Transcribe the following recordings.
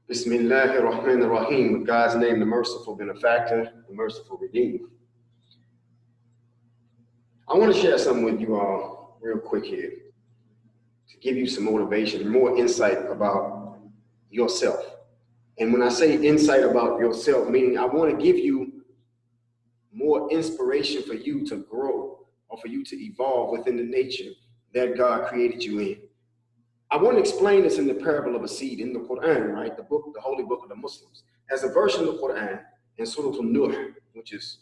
Bismillahir Rahmanir Rahim, with God's name, the merciful benefactor, the merciful redeemer. I want to share something with you all real quick here to give you some motivation, more insight about yourself. And when I say insight about yourself, meaning I want to give you more inspiration for you to grow or for you to evolve within the nature that God created you in. I want to explain this in the parable of a seed in the Quran, right? The book, the holy book of the Muslims. As a verse in the Quran in Surah An-Nur, which is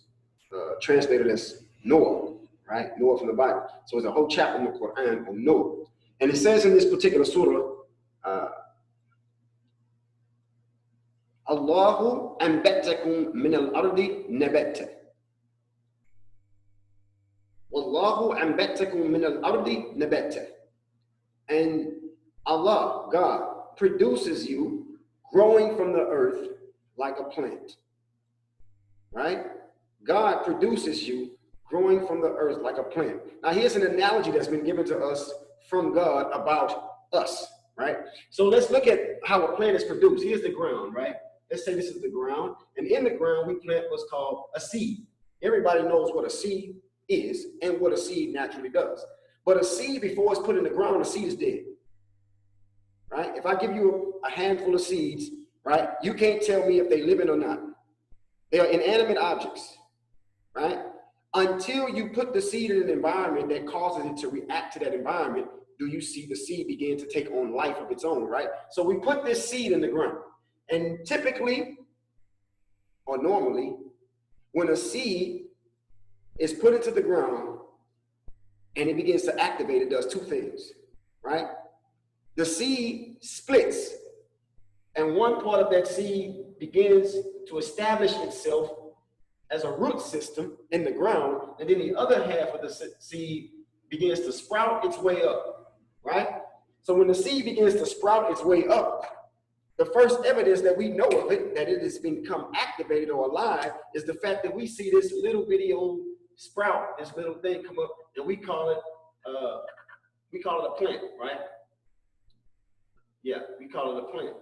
translated as Noah, right? Noah from the Bible. So it's a whole chapter in the Quran on Noah. And it says in this particular surah, Allahu anbatakum min al-ardi nabata. Wallahu anbatakum min al-ardi nabata. And Allah, God, produces you growing from the earth like a plant, right? God produces you growing from the earth like a plant. Now, here's an analogy that's been given to us from God about us, right? So let's look at how a plant is produced. Here's the ground, right? Let's say this is the ground, and in the ground, we plant what's called a seed. Everybody knows what a seed is and what a seed naturally does. But a seed, before it's put in the ground, a seed is dead. Right? If I give you a handful of seeds, right, you can't tell me if they're living or not. They are inanimate objects, right? Until you put the seed in an environment that causes it to react to that environment, do you see the seed begin to take on life of its own, right? So we put this seed in the ground. And typically, or normally, when a seed is put into the ground and it begins to activate, it does two things, right? The seed splits, and one part of that seed begins to establish itself as a root system in the ground, and then the other half of the seed begins to sprout its way up, right? So when the seed begins to sprout its way up, the first evidence that we know of it, that it has become activated or alive, is the fact that we see this little bitty old sprout, this little thing come up, and we call it a plant, right? Yeah, we call it a plant.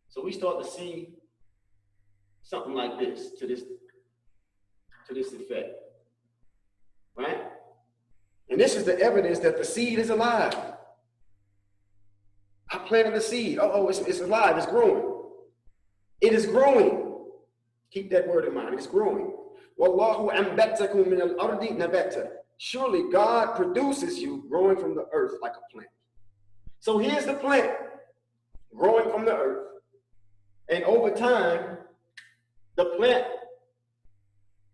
So we start to see something like this, to this effect, right? And this is the evidence that the seed is alive. I planted the seed. It's alive, it's growing. It is growing. Keep that word in mind, it's growing. Wallahu anbatakum min al-ardi nabata. Surely God produces you growing from the earth like a plant. So here's the plant growing from the earth, and over time, the plant,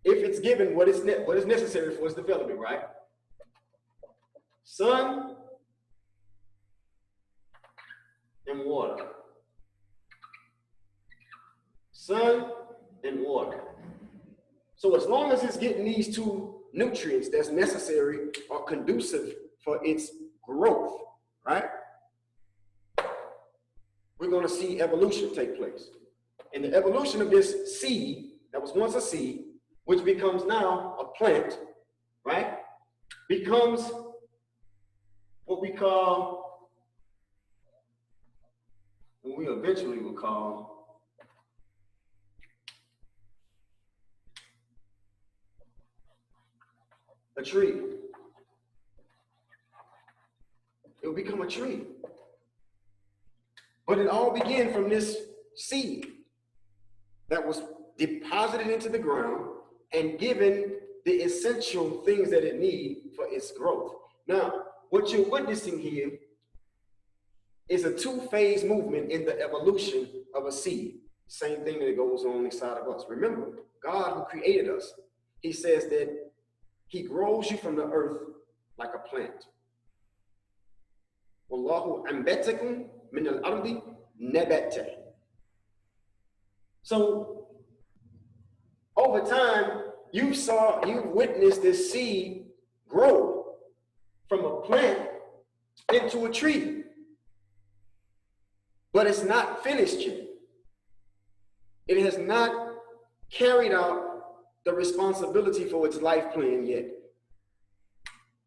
if it's given what is necessary for its development, right? Sun and water. Sun and water. So as long as it's getting these two nutrients that's necessary or conducive for its growth, right? We're going to see evolution take place. And the evolution of this seed, that was once a seed, which becomes now a plant, right, becomes what we eventually will call a tree. It will become a tree. But it all began from this seed that was deposited into the ground and given the essential things that it needs for its growth. Now, what you're witnessing here is a two-phase movement in the evolution of a seed. Same thing that goes on inside of us. Remember, God who created us, he says that he grows you from the earth like a plant. Wallahu anbatakum min al-ardi nabata. So over time, you witnessed this seed grow from a plant into a tree. But it's not finished yet. It has not carried out the responsibility for its life plan yet.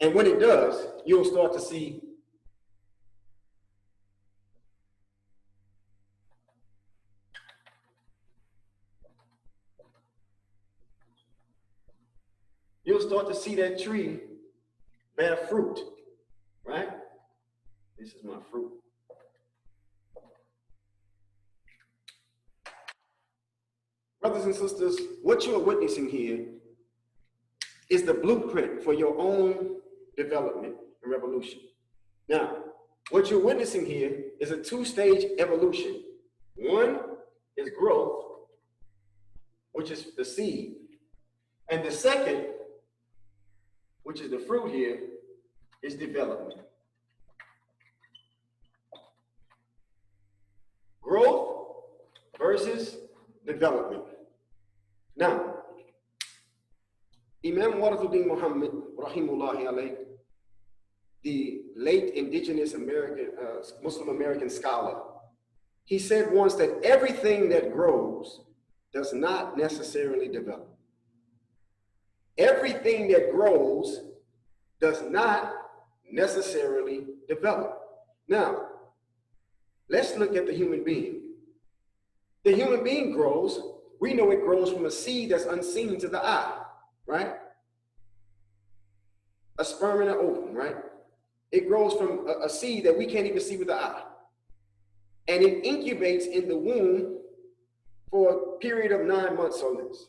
And when it does, you'll start to see start to see that tree bear fruit, right? This is my fruit. Brothers and sisters, what you are witnessing here is the blueprint for your own development and revolution. Now, what you're witnessing here is a two-stage evolution. One is growth, which is the seed. And the second, which is the fruit here, is development. Growth versus development. Now, Imam Warathuddin Muhammad, rahimullahi alayh, the late indigenous American, Muslim American scholar, he said once that everything that grows does not necessarily develop. Everything that grows does not necessarily develop. Now, let's look at the human being. The human being grows. We know it grows from a seed that's unseen to the eye, right? A sperm and an ovum, right? It grows from a seed that we can't even see with the eye. And it incubates in the womb for a period of 9 months or less,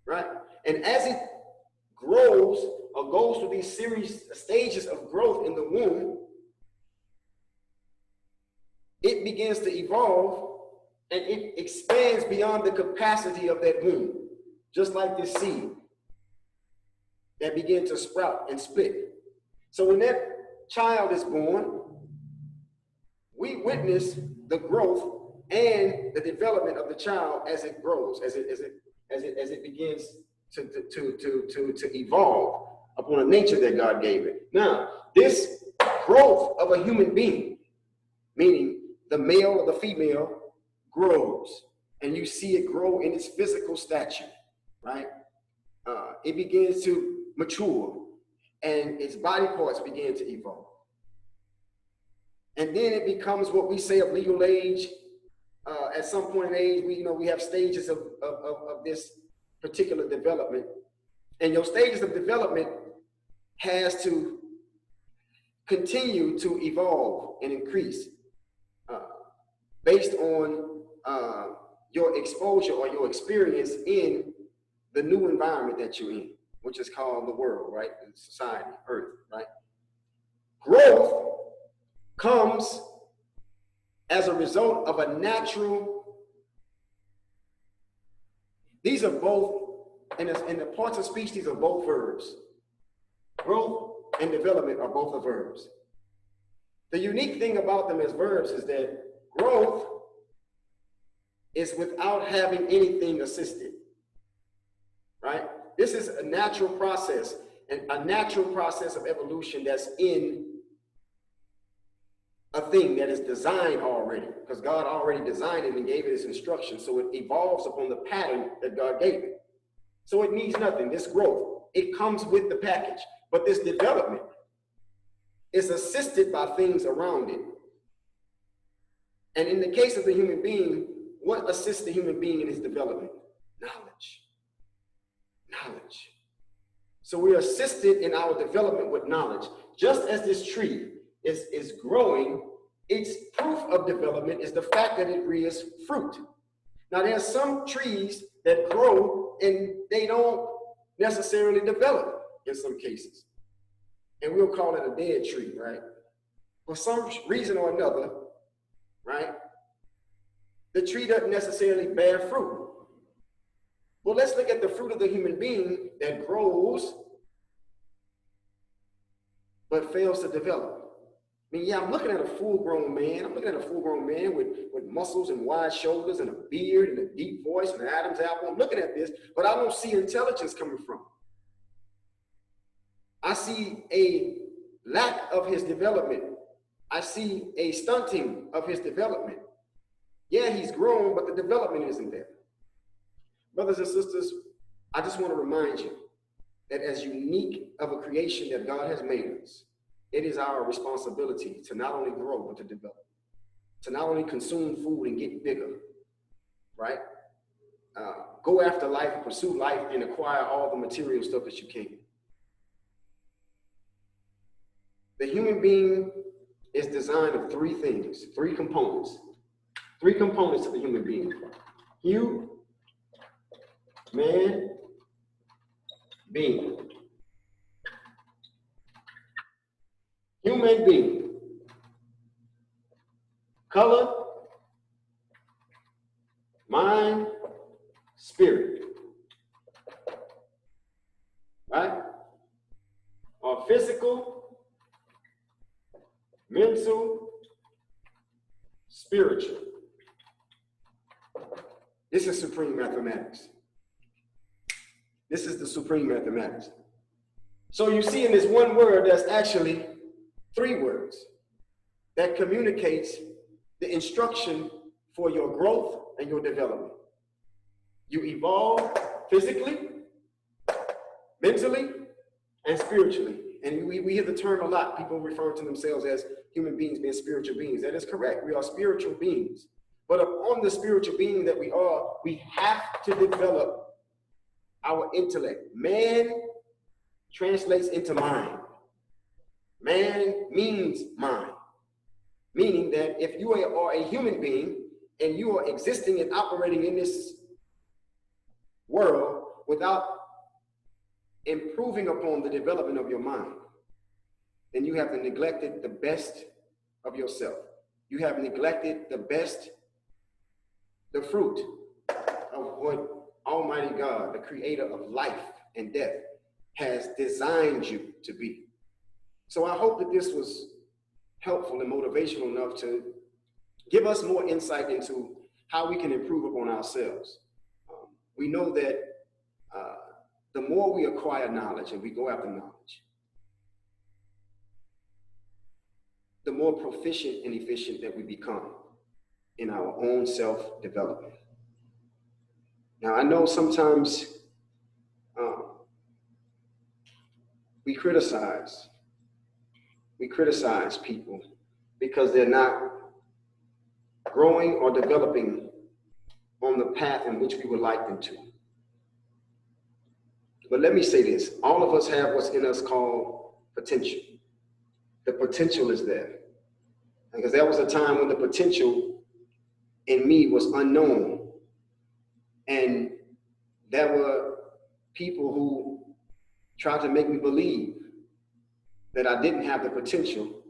right? And as it grows or goes through these stages of growth in the womb, it begins to evolve and it expands beyond the capacity of that womb, just like this seed that began to sprout and split. So when that child is born, we witness the growth and the development of the child as it grows, as it begins to evolve upon the nature that God gave it. Now, this growth of a human being, meaning the male or the female, grows, and you see it grow in its physical stature, right? It begins to mature, and its body parts begin to evolve. And then it becomes what we say of legal age. At some point in age, we have stages of this particular development. And your stages of development has to continue to evolve and increase based on your exposure or your experience in the new environment that you're in, which is called the world, right? And society, earth, right? Growth comes as a result of a natural, these are both, in the parts of speech, these are both verbs. Growth and development are both verbs. The unique thing about them as verbs is that growth is without having anything assisted, right? This is a natural process, and a natural process of evolution that's in a thing that is designed already, because God already designed it and gave it its instructions. So it evolves upon the pattern that God gave it. So it needs nothing. This growth, it comes with the package. But this development is assisted by things around it. And in the case of the human being, what assists the human being in his development? Knowledge. Knowledge. So we're assisted in our development with knowledge. Just as this tree is growing, its proof of development is the fact that it rears fruit. Now, there are some trees that grow and they don't necessarily develop in some cases. And we'll call it a dead tree, right? For some reason or another, right? The tree doesn't necessarily bear fruit. Well, let's look at the fruit of the human being that grows but fails to develop. I mean, yeah, I'm looking at a full-grown man. I'm looking at a full-grown man with muscles and wide shoulders and a beard and a deep voice and an Adam's apple. I'm looking at this, but I don't see intelligence coming from him. I see a lack of his development. I see a stunting of his development. Yeah, he's grown, but the development isn't there. Brothers and sisters, I just want to remind you that as unique of a creation that God has made us, it is our responsibility to not only grow, but to develop, to not only consume food and get bigger, right? go after life, pursue life, and acquire all the material stuff that you can. The human being is designed of three things, three components to the human being. Human being. Human being. Color, mind, spirit. Right? Or physical, mental, spiritual. This is supreme mathematics. This is the supreme mathematics. So you see in this one word, there's actually three words that communicates the instruction for your growth and your development. You evolve physically, mentally, and spiritually. And we hear the term a lot, people refer to themselves as human beings being spiritual beings. That is correct, we are spiritual beings. But upon the spiritual being that we are, we have to develop our intellect. Man translates into mind. Man means mind. Meaning that if you are a human being and you are existing and operating in this world without improving upon the development of your mind, then you have neglected the best of yourself. You have neglected the fruit of what Almighty God, the creator of life and death, has designed you to be. So I hope that this was helpful and motivational enough to give us more insight into how we can improve upon ourselves. We know that the more we acquire knowledge and we go after knowledge, the more proficient and efficient that we become in our own self-development. Now, I know sometimes we criticize people because they're not growing or developing on the path in which we would like them to. But let me say this, all of us have what's in us called potential. The potential is there. Because there was a time when the potential in me was unknown. And there were people who tried to make me believe that I didn't have the potential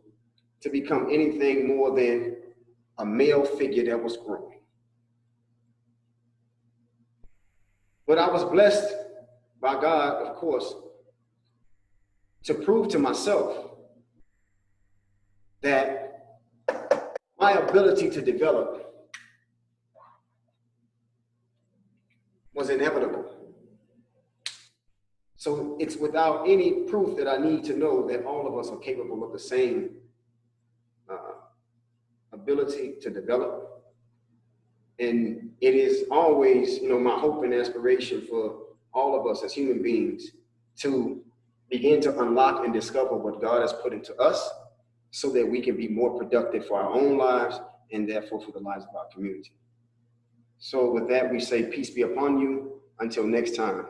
to become anything more than a male figure that was growing. But I was blessed by God, of course, to prove to myself that my ability to develop was inevitable. So it's without any proof that I need to know that all of us are capable of the same ability to develop. And it is always, my hope and aspiration for all of us as human beings to begin to unlock and discover what God has put into us so that we can be more productive for our own lives and therefore for the lives of our community. So with that, we say peace be upon you. Until next time.